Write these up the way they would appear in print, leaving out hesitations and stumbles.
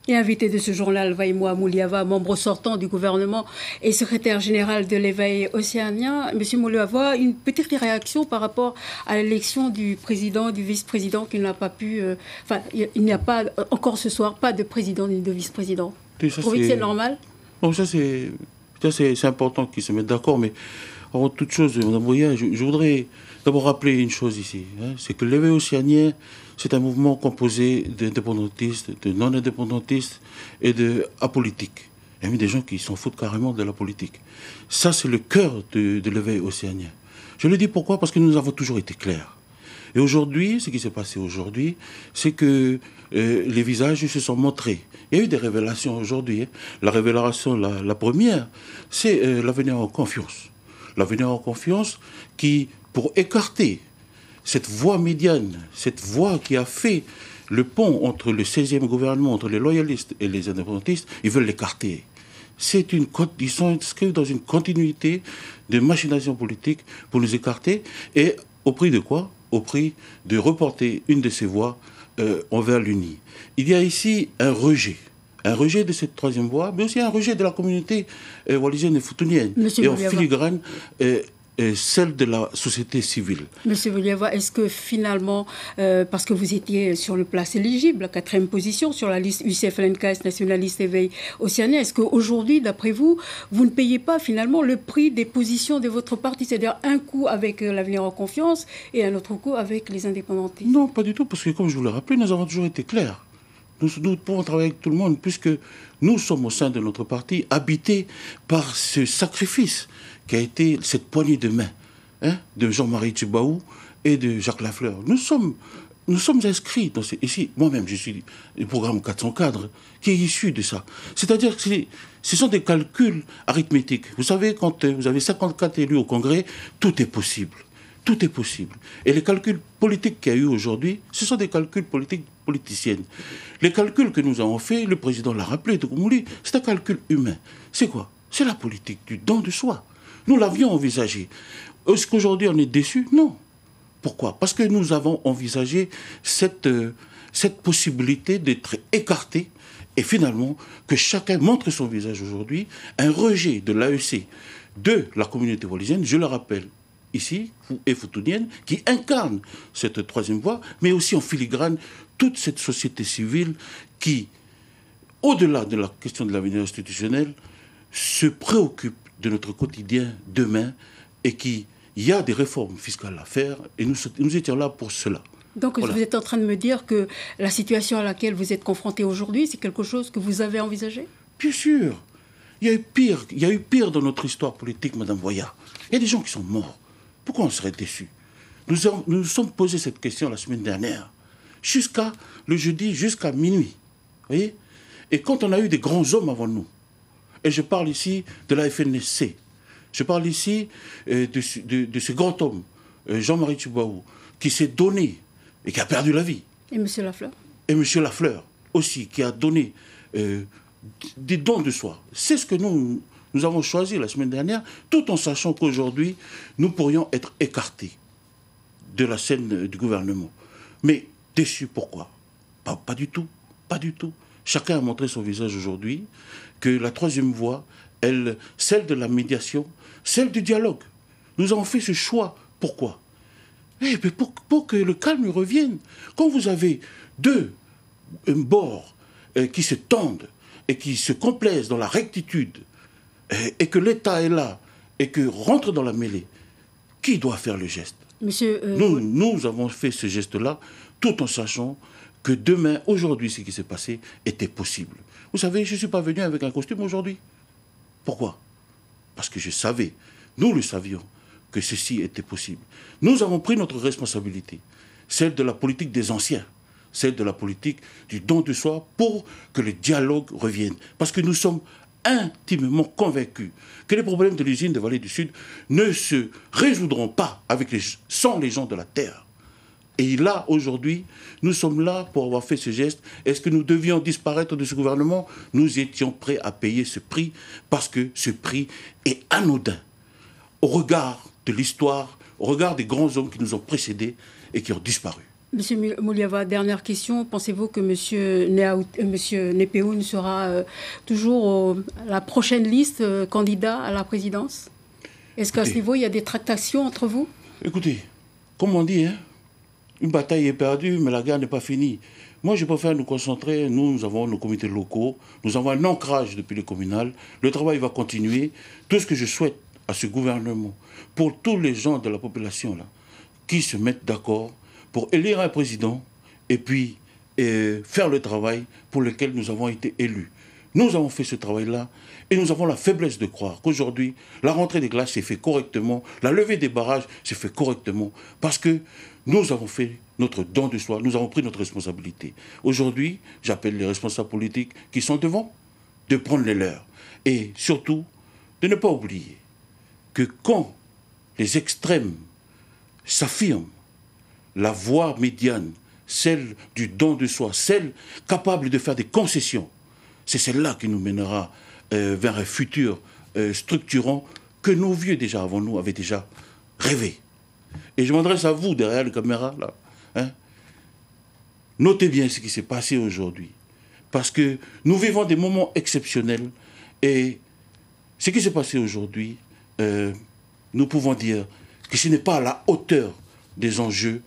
Et invité de ce journal, Vaïmoa Mouliava, membre sortant du gouvernement et secrétaire général de l'éveil océanien. Monsieur Mouliava, une petite réaction par rapport à l'élection du président, du vice-président qui n'a pas pu... il n'y a pas, encore ce soir, pas de président ni de vice-président. Vous trouvez que c'est normal? Bon, c'est important qu'ils se mettent d'accord, mais avant toute chose, Mme Boya, je voudrais d'abord rappeler une chose ici. C'est que l'éveil océanien, c'est un mouvement composé d'indépendantistes, de non-indépendantistes et d'apolitiques. Il y a même des gens qui s'en foutent carrément de la politique. Ça, c'est le cœur de l'éveil océanien. Je le dis pourquoi? Parce que nous avons toujours été clairs. Et aujourd'hui, ce qui s'est passé aujourd'hui, c'est que les visages se sont montrés. Il y a eu des révélations aujourd'hui. La révélation, la première, c'est l'avenir en confiance. L'avenir en confiance qui, pour écarter cette voie médiane, cette voie qui a fait le pont entre le 16e gouvernement, entre les loyalistes et les indépendantistes, ils veulent l'écarter. Ils sont inscrits dans une continuité de machination politique pour nous écarter. Et au prix de quoi? Au prix de reporter une de ces voies envers l'UNI. Il y a ici un rejet de cette troisième voie, mais aussi un rejet de la communauté wallisienne et futunienne. Et en filigrane, celle de la société civile. Monsieur Mouliava, est-ce que finalement, parce que vous étiez sur le place éligible, la 4e position sur la liste UCF-LNKS nationaliste éveil océanien, est-ce qu'aujourd'hui, d'après vous, vous ne payez pas finalement le prix des positions de votre parti, c'est-à-dire un coup avec l'avenir en confiance et un autre coup avec les indépendantistes? Non, pas du tout, parce que comme je vous l'ai rappelé, nous avons toujours été clairs. Nous pouvons travailler avec tout le monde, puisque nous sommes au sein de notre parti habités par ce sacrifice qui a été cette poignée de main de Jean-Marie Tjibaou et de Jacques Lafleur. Nous sommes inscrits dans ici. Moi-même, je suis du programme 400 cadres qui est issu de ça. C'est-à-dire que ce sont des calculs arithmétiques. Vous savez, quand vous avez 54 élus au Congrès, tout est possible. Tout est possible. Et les calculs politiques qu'il y a eu aujourd'hui, ce sont des calculs politiciennes. Les calculs que nous avons faits, le président l'a rappelé, c'est un calcul humain. C'est quoi? C'est la politique du don de soi. Nous l'avions envisagé. Est-ce qu'aujourd'hui on est déçus? Non. Pourquoi? Parce que nous avons envisagé cette possibilité d'être écarté et finalement que chacun montre son visage aujourd'hui. Un rejet de l'AEC, de la communauté wallisienne, je le rappelle, ici, et futunienne, qui incarne cette troisième voie, mais aussi en filigrane toute cette société civile qui, au-delà de la question de l'avenir institutionnel, se préoccupe de notre quotidien demain et qu'il y a des réformes fiscales à faire et nous étions là pour cela. Donc voilà. Vous êtes en train de me dire que la situation à laquelle vous êtes confronté aujourd'hui, c'est quelque chose que vous avez envisagé? Bien sûr. Il y a eu pire dans notre histoire politique, Madame Boya. Il y a des gens qui sont morts. Pourquoi on serait déçus? Nous sommes posé cette question la semaine dernière, jusqu'à le jeudi, jusqu'à minuit. Vous voyez? Et quand on a eu des grands hommes avant nous, et je parle ici de la FNSC, je parle ici de ce grand homme, Jean-Marie Tjibaou, qui s'est donné et qui a perdu la vie. Et M. Lafleur? Et M. Lafleur aussi, qui a donné des dons de soi. C'est ce que nous avons choisi la semaine dernière, tout en sachant qu'aujourd'hui, nous pourrions être écartés de la scène du gouvernement. Mais déçus, pourquoi? Pas du tout, pas du tout. Chacun a montré son visage aujourd'hui, que la troisième voie, celle de la médiation, celle du dialogue. Nous avons fait ce choix. Pourquoi? Pour que le calme revienne. Quand vous avez deux bords qui se tendent et qui se complaisent dans la rectitude, et que l'État est là, et que rentre dans la mêlée, qui doit faire le geste? Monsieur, nous avons fait ce geste-là, tout en sachant que demain, aujourd'hui, ce qui s'est passé était possible. Vous savez, je ne suis pas venu avec un costume aujourd'hui. Pourquoi? Parce que je savais, nous le savions, que ceci était possible. Nous avons pris notre responsabilité, celle de la politique des anciens, celle de la politique du don de soi, pour que le dialogue revienne. Parce que nous sommes intimement convaincus que les problèmes de l'usine de Vallée du Sud ne se résoudront pas sans les gens de la terre. Et là, aujourd'hui, nous sommes là pour avoir fait ce geste. Est-ce que nous devions disparaître de ce gouvernement? Nous étions prêts à payer ce prix, parce que ce prix est anodin au regard de l'histoire, au regard des grands hommes qui nous ont précédés et qui ont disparu. Monsieur Mouliava, dernière question. Pensez-vous que Monsieur Népeoun sera toujours la prochaine liste candidat à la présidence? Est-ce qu'à ce niveau, il y a des tractations entre vous? Écoutez, comme on dit, hein, une bataille est perdue, mais la guerre n'est pas finie. Moi, je préfère nous concentrer. Nous avons nos comités locaux, nous avons un ancrage depuis le communal. Le travail va continuer. Tout ce que je souhaite à ce gouvernement, pour tous les gens de la population, là, qui se mettent d'accord pour élire un président et puis faire le travail pour lequel nous avons été élus. Nous avons fait ce travail-là et nous avons la faiblesse de croire qu'aujourd'hui, la rentrée des classes s'est faite correctement, la levée des barrages s'est faite correctement, parce que nous avons fait notre don de soi, nous avons pris notre responsabilité. Aujourd'hui, j'appelle les responsables politiques qui sont devant de prendre les leurs. Et surtout, de ne pas oublier que quand les extrêmes s'affirment, la voie médiane, celle du don de soi, celle capable de faire des concessions, c'est celle-là qui nous mènera vers un futur structurant que nos vieux déjà avant nous avaient déjà rêvé. Et je m'adresse à vous derrière la caméra, là. Hein. Notez bien ce qui s'est passé aujourd'hui. Parce que nous vivons des moments exceptionnels. Et ce qui s'est passé aujourd'hui, nous pouvons dire que ce n'est pas à la hauteur des enjeux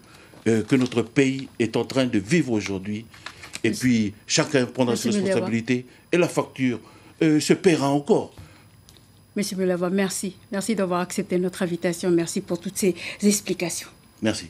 que notre pays est en train de vivre aujourd'hui. Et puis, chacun prendra ses responsabilités et la facture se paiera encore. Monsieur Mouliava, merci. Merci d'avoir accepté notre invitation. Merci pour toutes ces explications. Merci.